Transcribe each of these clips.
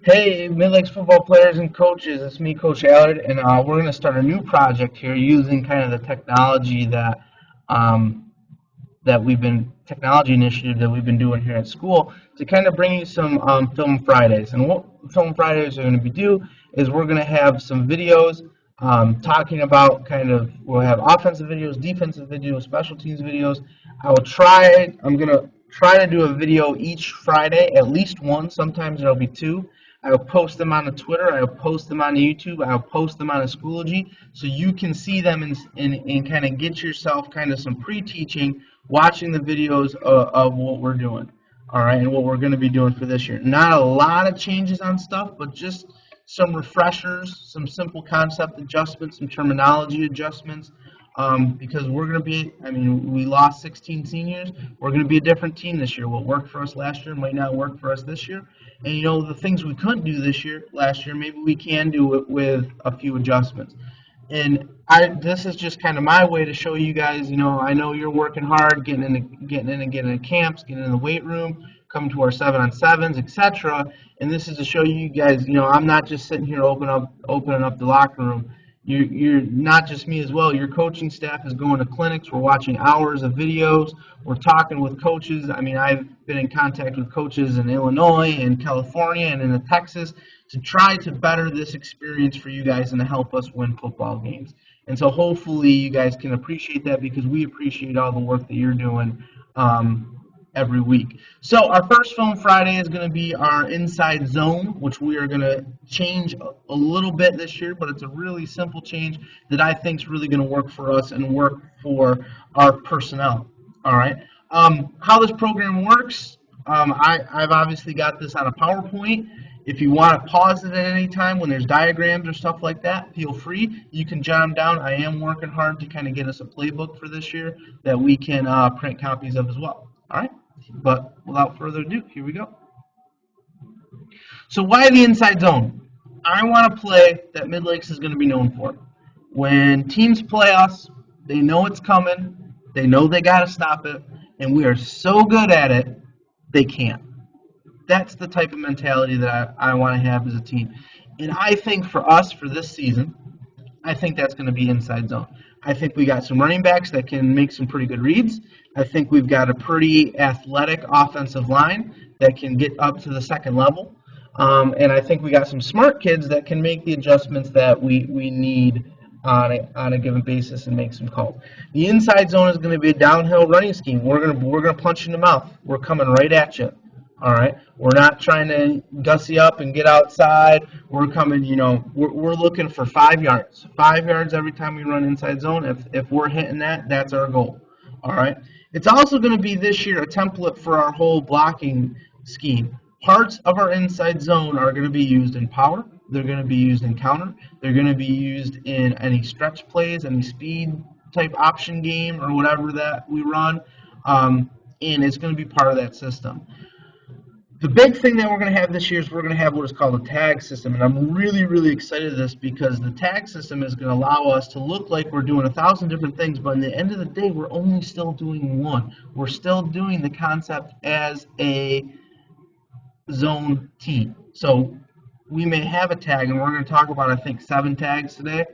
Hey, Midlakes football players and coaches, it's me, Coach Allard, and we're going to start a new project here using kind of the technology um, technology initiative that we've been doing here at school to kind of bring you some Film Fridays. And what Film Fridays are going to be do is we're going to have some videos talking about we'll have offensive videos, defensive videos, special teams videos. I'm going to try to do a video each Friday, at least one, sometimes there'll be two. I will post them on the Twitter. I will post them on the YouTube. I will post them on the Schoology, so you can see them and kind of get yourself kind of some pre-teaching, watching the videos of what we're doing. All right, and what we're going to be doing for this year. Not a lot of changes on stuff, but just some refreshers, some simple concept adjustments, some terminology adjustments. Because we're going to be, we lost 16 seniors. We're going to be a different team this year. What worked for us last year might not work for us this year. And the things we couldn't do last year, maybe we can do it with a few adjustments. And this is just kind of my way to show you guys. I know you're working hard, getting into camps, getting in the weight room, coming to our 7-on-7s, etc. And this is to show you guys. I'm not just sitting here opening up the locker room. You're not just me as well. Your coaching staff is going to clinics. We're watching hours of videos. We're talking with coaches. I've been in contact with coaches in Illinois and California and in Texas to try to better this experience for you guys and to help us win football games. And so hopefully you guys can appreciate that, because we appreciate all the work that you're doing every week. So our first Film Friday is going to be our inside zone, which we are going to change a little bit this year, but it's a really simple change that I think is really going to work for us and work for our personnel. All right. How this program works, I've obviously got this on a PowerPoint. If you want to pause it at any time when there's diagrams or stuff like that, feel free. You can jot them down. I am working hard to kind of get us a playbook for this year that we can print copies of as well. All right. But without further ado, here we go. So why the inside zone? I want a play that Midlakes is going to be known for. When teams play us, they know it's coming. They know they got to stop it. And we are so good at it, they can't. That's the type of mentality that I want to have as a team. And I think for us, for this season, I think that's going to be inside zone. I think we got some running backs that can make some pretty good reads. I think we've got a pretty athletic offensive line that can get up to the second level. And I think we got some smart kids that can make the adjustments that we need on a given basis and make some calls. The inside zone is going to be a downhill running scheme. We're gonna punch you in the mouth. We're coming right at you. All right, we're not trying to gussy up and get outside. We're coming, we're looking for 5 yards. 5 yards every time we run inside zone. If we're hitting that, that's our goal. All right. It's also going to be this year a template for our whole blocking scheme. Parts of our inside zone are going to be used in power. They're going to be used in counter. They're going to be used in any stretch plays, any speed type option game, or whatever that we run. And it's going to be part of that system. The big thing that we're going to have this year is we're going to have what is called a tag system, and I'm really, really excited to this, because the tag system is going to allow us to look like we're doing 1,000 different things, but in the end of the day, we're only still doing one. We're still doing the concept as a zone team. So we may have a tag, and we're going to talk about, I think, 7 tags today.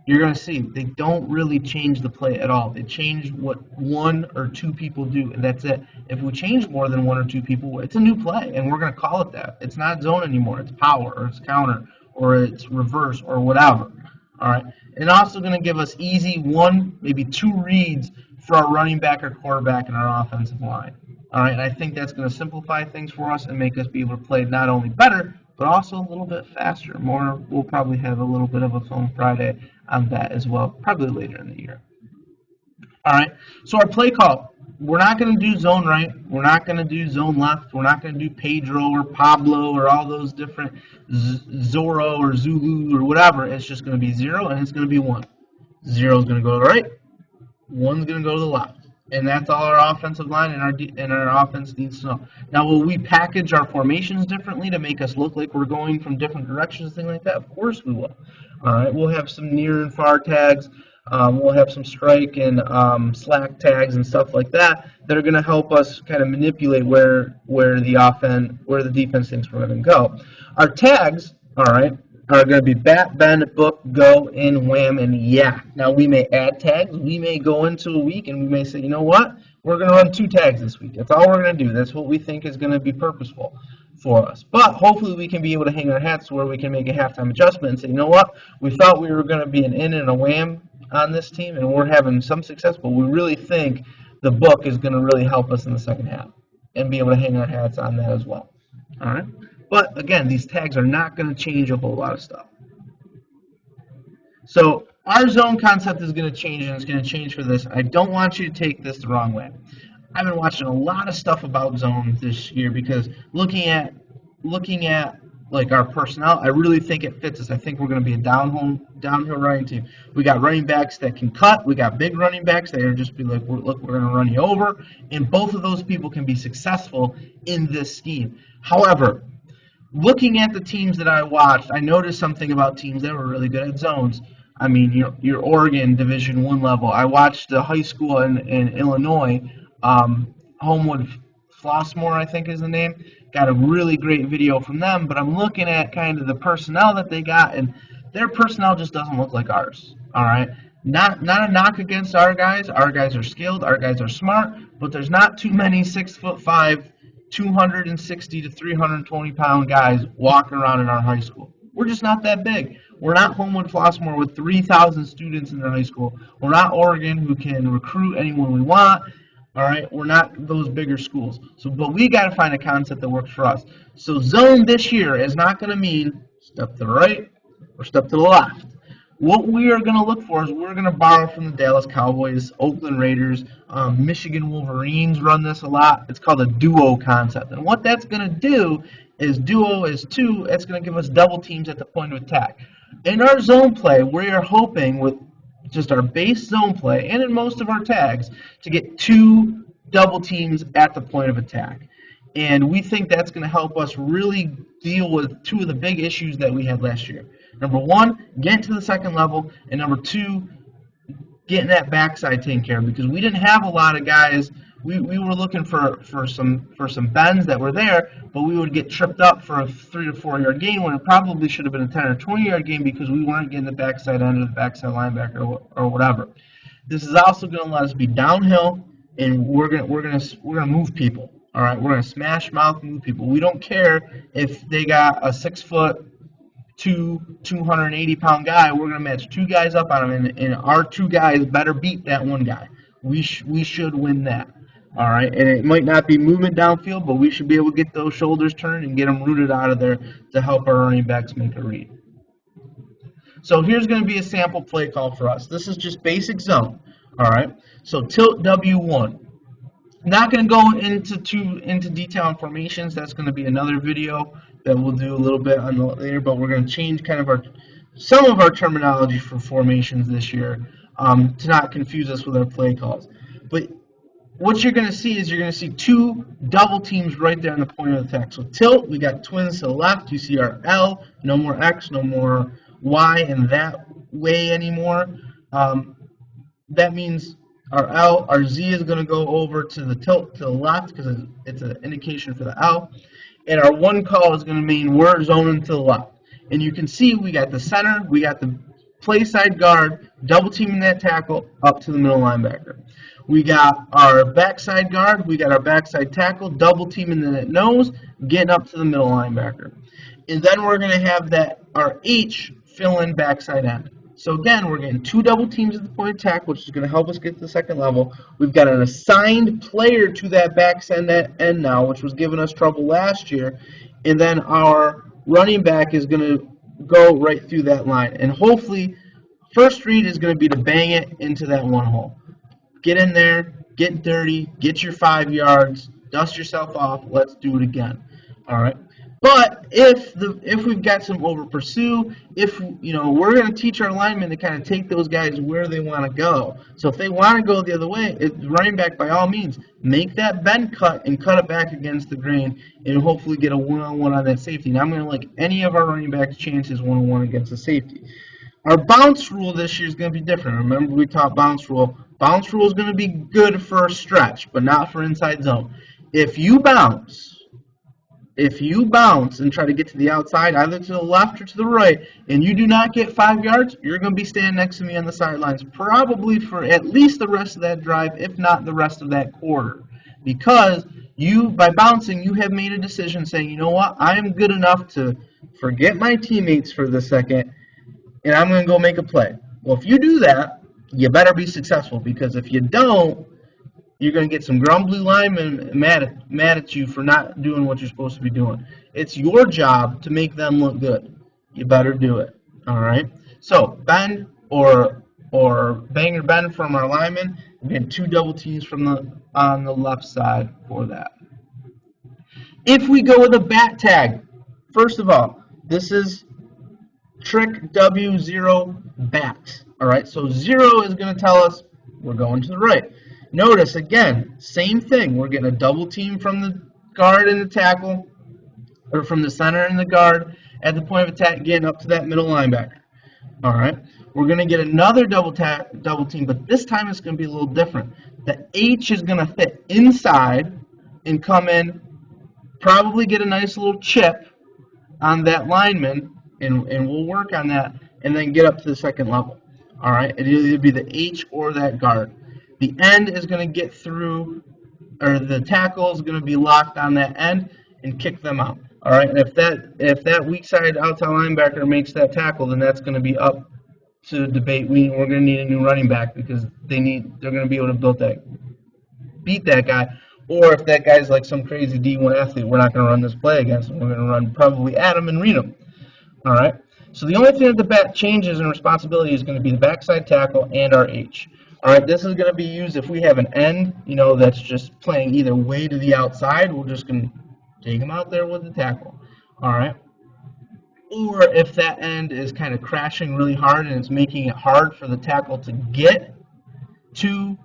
You're going to see they don't really change the play at all. They change what 1 or 2 people do, and that's it. If we change more than 1 or 2 people, it's a new play, and we're going to call it that. It's not zone anymore. It's power, or it's counter, or it's reverse, or whatever. All right. And also going to give us easy 1, maybe 2 reads for our running back or quarterback in our offensive line. All right. And I think that's going to simplify things for us and make us be able to play not only better, but also a little bit faster. We'll probably have a little bit of a Film Friday on that as well, probably later in the year. All right, so our play call, we're not going to do zone right. We're not going to do zone left. We're not going to do Pedro or Pablo or all those different Zorro or Zulu or whatever. It's just going to be 0 and it's going to be 1. 0 is going to go to the right. 1 is going to go to the left. And that's all our offensive line and our offense needs to know. Now, will we package our formations differently to make us look like we're going from different directions, things like that? Of course we will. All right, we'll have some near and far tags. We'll have some strike and slack tags and stuff like that that are going to help us kind of manipulate where the defense thinks we're going to go. Our tags, all right, are going to be bat, bend, book, go, in, wham, and yak. Now we may add tags. We may go into a week and we may say, you know what, we're going to run 2 tags this week. That's all we're going to do. That's what we think is going to be purposeful for us. But hopefully we can be able to hang our hats where we can make a halftime adjustment and say, you know what, we thought we were going to be an in and a wham on this team, and we're having some success, but we really think the book is going to really help us in the second half and be able to hang our hats on that as well. All right. But again, these tags are not going to change a whole lot of stuff. So our zone concept is going to change, and it's going to change for this. I don't want you to take this the wrong way. I've been watching a lot of stuff about zone this year because looking at like our personnel, I really think it fits us. I think we're going to be a downhill running team. We got running backs that can cut. We got big running backs that are just be like, look, we're going to run you over. And both of those people can be successful in this scheme. However, looking at the teams that I watched, I noticed something about teams that were really good at zones. I mean, your Oregon Division I level. I watched the high school in Illinois, Homewood Flossmoor, I think is the name. Got a really great video from them, but I'm looking at kind of the personnel that they got, and their personnel just doesn't look like ours. All right, not a knock against our guys. Our guys are skilled. Our guys are smart, but there's not too many 6'5", 260 to 320 pound guys walking around in our high school. We're just not that big. We're not Homewood Flossmoor with 3,000 students in their high school. We're not Oregon, who can recruit anyone we want. All right, we're not those bigger schools. So, but we got to find a concept that works for us. So zone this year is not going to mean step to the right or step to the left. What we are going to look for is we're going to borrow from the Dallas Cowboys, Oakland Raiders, Michigan Wolverines run this a lot. It's called a duo concept. And what that's going to do is duo is 2. It's going to give us double teams at the point of attack. In our zone play, we are hoping with just our base zone play and in most of our tags to get 2 double teams at the point of attack. And we think that's going to help us really deal with 2 of the big issues that we had last year. Number 1, getting to the second level, and number 2, getting that backside taken care of, because we didn't have a lot of guys. We were looking for some bends that were there, but we would get tripped up for a 3 to 4 yard gain when it probably should have been a 10 or 20 yard gain because we weren't getting the backside end of the backside linebacker or whatever. This is also going to let us be downhill, and we're gonna move people. All right, we're gonna smash mouth move people. We don't care if they got a 6'2", 280 pound guy. We're gonna match 2 guys up on him, and our 2 guys better beat that 1 guy. We should win that. All right, and it might not be movement downfield, but we should be able to get those shoulders turned and get them rooted out of there to help our running backs make a read. So here's going to be a sample play call for us. This is just basic zone. All right, so tilt W1. Not going to go into detail on formations. That's going to be another video that we'll do a little bit on later, but we're going to change kind of some of our terminology for formations this year to not confuse us with our play calls. But what you're going to see is you're going to see 2 double teams right there on the point of attack. So tilt, we got twins to the left. You see our L, no more X, no more Y in that way anymore. That means our Z is going to go over to the tilt to the left because it's an indication for the L. And our 1 call is going to mean we're zoning to the left. And you can see we got the center, we got the play side guard, double teaming that tackle up to the middle linebacker. We got our backside guard, we got our backside tackle, double teaming the nose, getting up to the middle linebacker. And then we're going to have our H fill in backside end. So again, we're getting 2 double teams at the point of attack, which is going to help us get to the second level. We've got an assigned player to that backside end now, which was giving us trouble last year. And then our running back is going to go right through that line. And hopefully, first read is going to be to bang it into that 1 hole. Get in there, get dirty, get your 5 yards, dust yourself off, let's do it again. All right. But if we've got some over pursue, we're going to teach our linemen to kind of take those guys where they want to go. So if they want to go the other way, running back, by all means, make that bend cut and cut it back against the grain and hopefully get a one-on-one on that safety. Now I'm going to like any of our running backs' chances one-on-one against the safety. Our bounce rule this year is going to be different. Remember, we taught bounce rule. Bounce rule is going to be good for a stretch, but not for inside zone. If you bounce and try to get to the outside, either to the left or to the right, and you do not get 5 yards, you're going to be standing next to me on the sidelines, probably for at least the rest of that drive, if not the rest of that quarter. Because you, by bouncing, you have made a decision saying, you know what, I am good enough to forget my teammates for the second, and I'm going to go make a play. Well, if you do that, you better be successful, because if you don't, you're going to get some grumbly linemen mad at you for not doing what you're supposed to be doing. It's your job to make them look good. You better do it. All right? So, bend or bang or bend from our linemen. We get 2 double teams on the left side for that. If we go with a bat tag, first of all, this is trick W0 bat. All right? So 0 is going to tell us we're going to the right. Notice, again, same thing. We're getting a double team from the guard and the tackle, or from the center and the guard at the point of attack, getting up to that middle linebacker. All right. We're going to get another double team, but this time it's going to be a little different. The H is going to fit inside and come in, probably get a nice little chip on that lineman, and we'll work on that, and then get up to the second level. All right. It'll either be the H or that guard. The end is going to get through, or the tackle is going to be locked on that end and kick them out. All right, and if that weak side outside linebacker makes that tackle, then that's going to be up to debate. We're going to need a new running back, because they're going to be able to beat that guy. Or if that guy's like some crazy D1 athlete, we're not going to run this play against him. We're going to run probably at him and read him. All right. So the only thing that the back changes in responsibility is going to be the backside tackle and our H. All right, this is going to be used if we have an end, that's just playing either way to the outside. We're just going to take him out there with the tackle. All right. Or if that end is kind of crashing really hard and it's making it hard for the tackle to get to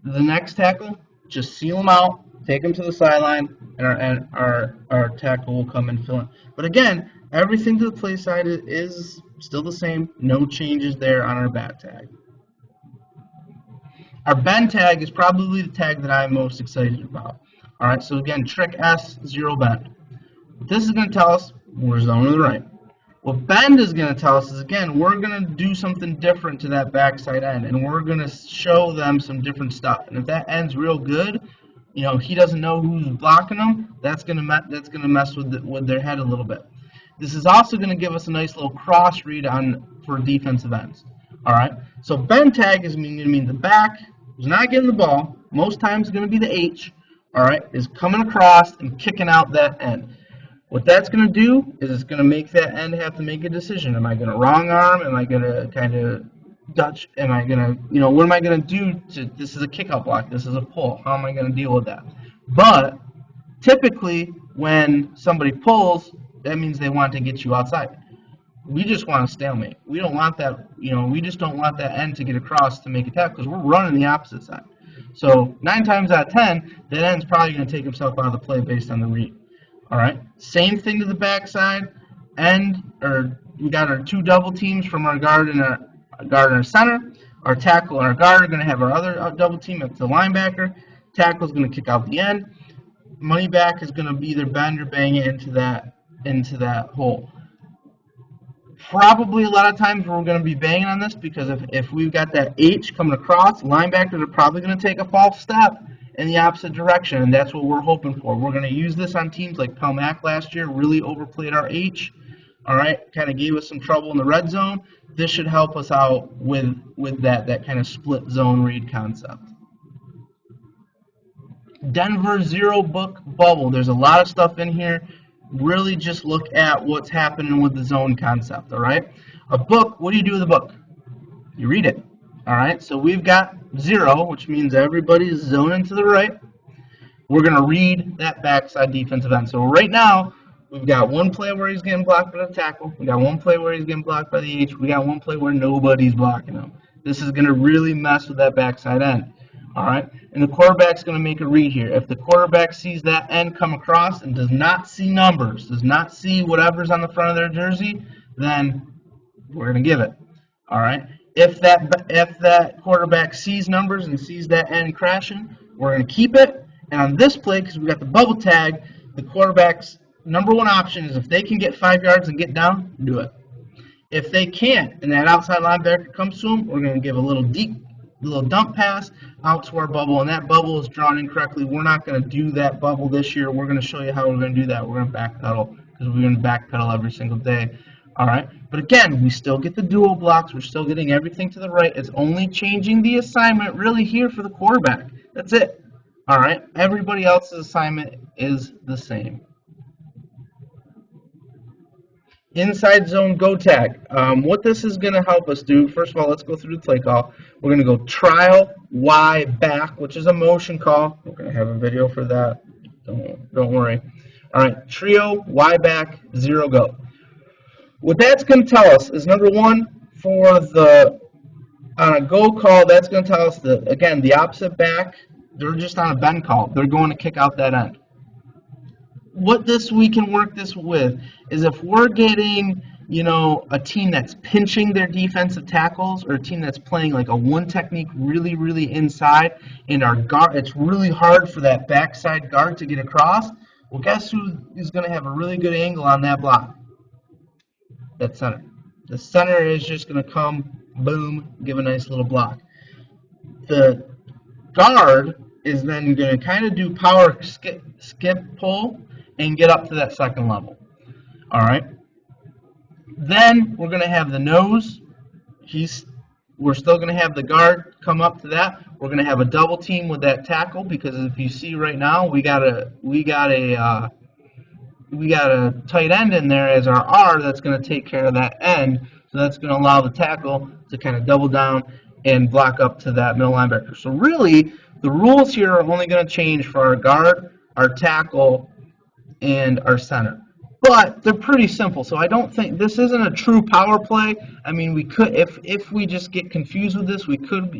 the next tackle, just seal him out, take him to the sideline, and our tackle will come and fill in. But again, everything to the play side is still the same. No changes there on our bat tag. Our bend tag is probably the tag that I'm most excited about. All right, so again, trick S, 0 bend. This is going to tell us we're zone to the right. What bend is going to tell us is, again, we're going to do something different to that backside end, and we're going to show them some different stuff. And if that end's real good, he doesn't know who's blocking them, that's going to mess with their head a little bit. This is also going to give us a nice little cross read for defensive ends. All right, so bend tag is going to mean the back who's not getting the ball, most times it's going to be the H, all right, is coming across and kicking out that end. What that's going to do is it's going to make that end have to make a decision. Am I going to wrong arm? Am I going to kind of Dutch? Am I going to, what am I going to do? This is a kick-out block. This is a pull. How am I going to deal with that? But typically when somebody pulls, that means they want to get you outside. We just want a stalemate. We don't want that, we just don't want that end to get across to make a tackle, because we're running the opposite side. So 9 times out of 10, that end's probably going to take himself out of the play based on the read. All right. Same thing to the backside end, or we got our 2 double teams from our guard and our center. Our tackle and our guard are going to have our other double team up to the linebacker. Tackle is going to kick out the end. Money back is going to be either bend or bang it into that hole. Probably a lot of times we're going to be banging on this, because if we've got that H coming across, linebackers are probably going to take a false step in the opposite direction, and that's what we're hoping for. We're going to use this on teams like Pelmac last year, really overplayed our H, all right, kind of gave us some trouble in the red zone. This should help us out with that kind of split zone read concept. Denver 0 book bubble. There's a lot of stuff in here. Really just look at what's happening with the zone concept, all right? A book, what do you do with a book? You read it, all right? So we've got 0, which means everybody's zoning to the right. We're going to read that backside defensive end. So right now, we've got one play where he's getting blocked by the tackle. We got one play where he's getting blocked by the H. We got one play where nobody's blocking him. This is going to really mess with that backside end. All right, and the quarterback's going to make a read here. If the quarterback sees that end come across and does not see numbers, does not see whatever's on the front of their jersey, then we're going to give it. All right. If that quarterback sees numbers and sees that end crashing, we're going to keep it. And on this play, because we got the bubble tag, the quarterback's number one option is if they can get 5 yards and get down, do it. If they can't, and that outside linebacker comes to them, we're going to give a little dump pass out to our bubble, and that bubble is drawn incorrectly. We're not going to do that bubble this year. We're going to show you how we're going to do that. We're going to backpedal because we're going to backpedal every single day. All right, but again, we still get the dual blocks. We're still getting everything to the right. It's only changing the assignment really here for the quarterback. That's it. All right, everybody else's assignment is the same. Inside zone go tag. What this is going to help us do, first of all, let's go through the play call. We're going to go trial Y back, which is a motion call. We're going to have a video for that. Don't worry. All right, trio Y back, 0 go. What that's going to tell us is, number one, on a go call, that's going to tell us that, again, the opposite back, they're just on a bend call. They're going to kick out that end. What we can work this with is if we're getting, a team that's pinching their defensive tackles, or a team that's playing like a one technique really, really inside, and our guard, it's really hard for that backside guard to get across. Well, guess who is going to have a really good angle on that block? That center. The center is just going to come, boom, give a nice little block. The guard is then going to kind of do power skip pull and get up to that second level. All right. Then we're going to have the nose. We're still going to have the guard come up to that. We're going to have a double team with that tackle, because if you see right now, we got a tight end in there as our R that's going to take care of that end. So that's going to allow the tackle to kind of double down and block up to that middle linebacker. So really, the rules here are only going to change for our guard, our tackle, and our center. But they're pretty simple, so I don't think this isn't a true power play. I mean, we could, if we just get confused with this, we could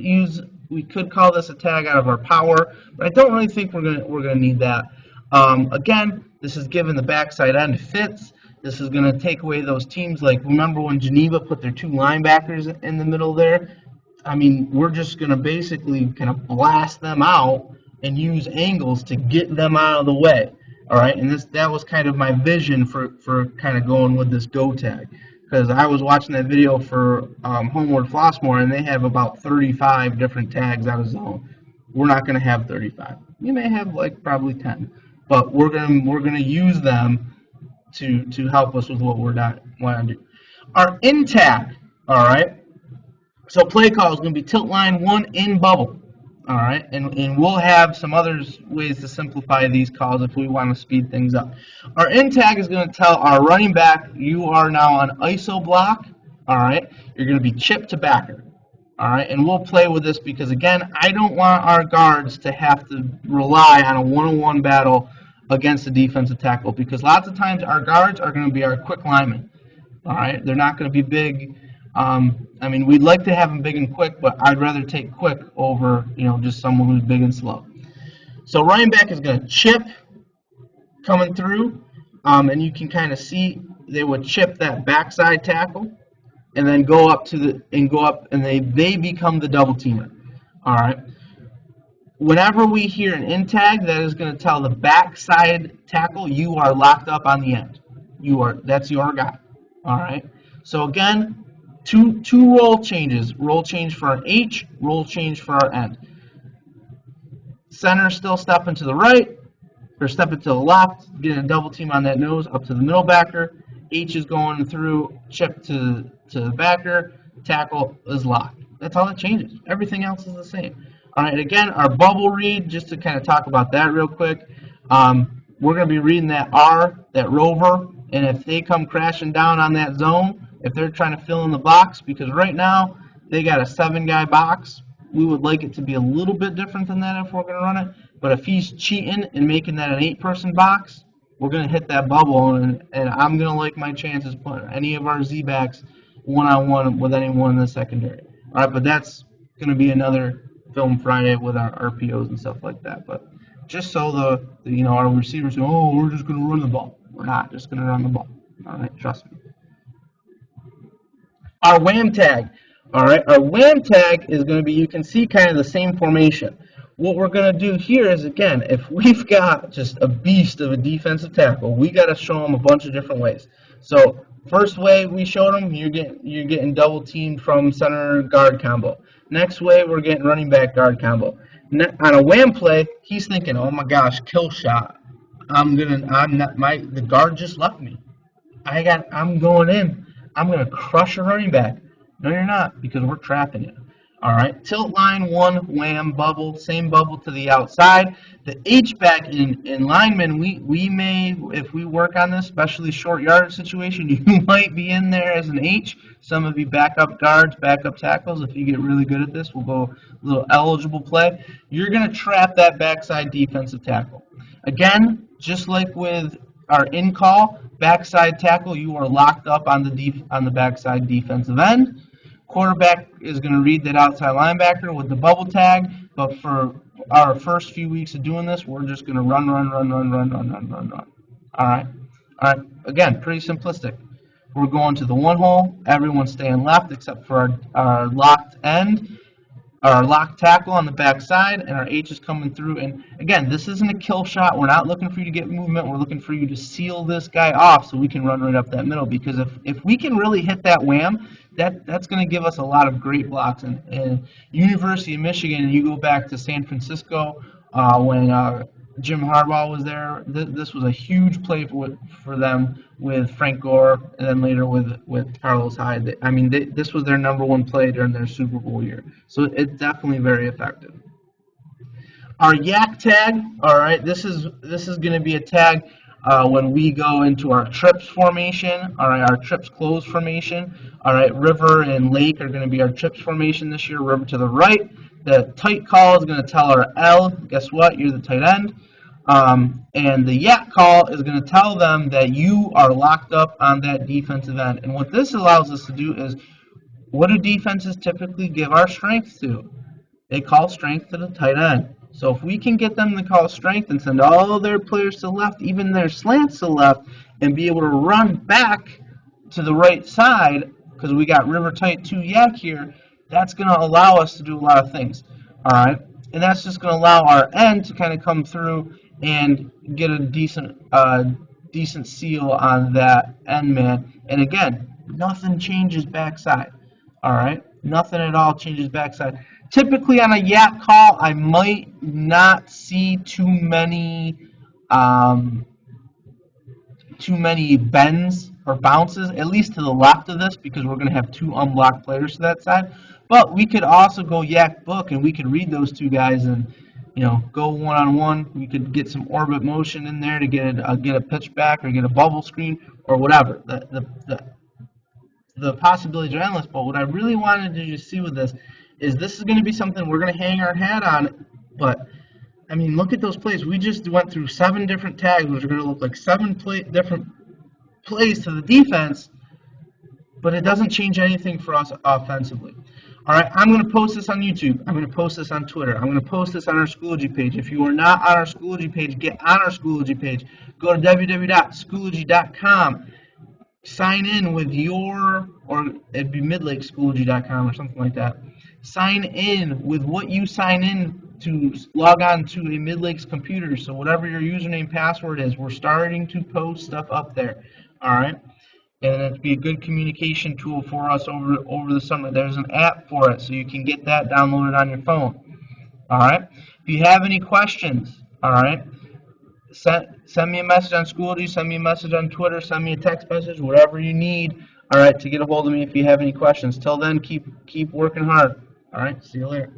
call this a tag out of our power, but I don't really think we're gonna need that. Again, this is given the backside end fits. This is going to take away those teams, like, remember when Geneva put their 2 linebackers in the middle there? I mean, we're just going to basically kind of blast them out and use angles to get them out of the way. All right, and that was kind of my vision for kind of going with this go tag, because I was watching that video for Homeward Flossmoor, and they have about 35 different tags out of zone. We're not going to have 35. You may have like probably 10, but we're gonna use them to help us with what we're want to do. Our in tag, all right. So play call is going to be tilt line 1 in bubble. All right, and we'll have some other ways to simplify these calls if we want to speed things up. Our in tag is going to tell our running back, you are now on ISO block. All right, you're going to be chip to backer. All right, and we'll play with this because, again, I don't want our guards to have to rely on a one-on-one battle against the defensive tackle, because lots of times our guards are going to be our quick linemen. All right, they're not going to be big. I mean, we'd like to have them big and quick, but I'd rather take quick over, just someone who's big and slow. So running back is going to chip coming through, and you can kind of see they would chip that backside tackle, and then go up and they become the double teamer. All right. Whenever we hear an in tag, that is going to tell the backside tackle you are locked up on the end. That's your guy. All right. So again, two roll changes. Roll change for our H, roll change for our end. Center still stepping to the right, or stepping to the left, getting a double team on that nose up to the middle backer. H is going through, chip to the backer, tackle is locked. That's all that changes. Everything else is the same. All right, again, our bubble read, just to kind of talk about that real quick, we're going to be reading that R, that rover, and if they come crashing down on that zone, if they're trying to fill in the box, because right now they got a 7-guy box, we would like it to be a little bit different than that if we're going to run it, but if he's cheating and making that an 8-person box, we're going to hit that bubble, and I'm going to like my chances putting any of our Z-backs one-on-one with anyone in the secondary. All right, but that's going to be another Film Friday with our RPOs and stuff like that. But just so our receivers go, oh, we're just going to run the ball. We're not just going to run the ball. All right, trust me. Our wham tag. All right, our wham tag is going to be, you can see kind of the same formation. What we're going to do here is, again, if we've got just a beast of a defensive tackle, we got to show them a bunch of different ways. So first way we showed them, you're getting double teamed from center guard combo. Next way, we're getting running back guard combo. On a wham play, he's thinking, oh my gosh, kill shot. The guard just left me. I'm going in. I'm going to crush a running back. No, you're not, because we're trapping you. All right, tilt line, one, wham, bubble, same bubble to the outside. The H-back in linemen, we may, if we work on this, especially short yardage situation, you might be in there as an H. Some of you backup guards, backup tackles, if you get really good at this, we'll go a little eligible play. You're going to trap that backside defensive tackle. Again, just like with our in-call, backside tackle, you are locked up on the backside defensive end. Quarterback is going to read that outside linebacker with the bubble tag, but for our first few weeks of doing this, we're just going to run. All right. Again, pretty simplistic. We're going to the one hole. Everyone's staying left except for our locked end, our locked tackle on the backside, and our H is coming through. And again, this isn't a kill shot. We're not looking for you to get movement. We're looking for you to seal this guy off so we can run right up that middle. Because if we can really hit that wham, that's going to give us a lot of great blocks. And University of Michigan, and you go back to San Francisco when Jim Harbaugh was there, this was a huge play for them with Frank Gore, and then later with Carlos Hyde. This was their #1 play during their Super Bowl year. So it's definitely very effective. Our yak tag, all right, this is going to be a tag when we go into our trips formation, all right, our trips close formation. All right, river and lake are going to be our trips formation this year. River to the right. The tight call is going to tell our L, guess what, you're the tight end. And the yak call is going to tell them that you are locked up on that defensive end. And what this allows us to do is, what do defenses typically give our strength to? They call strength to the tight end. So if we can get them to call strength and send all their players to the left, even their slants to the left, and be able to run back to the right side, because we got river tight 2 yak here, that's going to allow us to do a lot of things. All right, and that's just going to allow our end to kind of come through and get a decent seal on that end man. And again, nothing changes backside. All right, nothing at all changes backside. Typically on a yak call, I might not see too many bends or bounces, at least to the left of this, because we're going to have 2 unblocked players to that side. But we could also go yak book, and we could read those 2 guys and, go one-on-one. We could get some orbit motion in there to get a pitch back or get a bubble screen or whatever. The possibilities are endless. But what I really wanted to just see with this is going to be something we're going to hang our hat on. But look at those plays. We just went through 7 different tags, which are going to look like 7 different plays to the defense, but it doesn't change anything for us offensively. All right, I'm going to post this on YouTube. I'm going to post this on Twitter. I'm going to post this on our Schoology page. If you are not on our Schoology page, get on our Schoology page. Go to www.schoology.com. Sign in with or it'd be midlakeschoology.com or something like that. Sign in with what you sign in to log on to a Midlakes computer. So whatever your username password is, we're starting to post stuff up there. All right, and it'd be a good communication tool for us over the summer. There's an app for it, so you can get that downloaded on your phone. All right. If you have any questions, all right, send me a message on Schoology, send me a message on Twitter, send me a text message, whatever you need. All right, to get a hold of me if you have any questions. Till then, keep working hard. All right, see you later.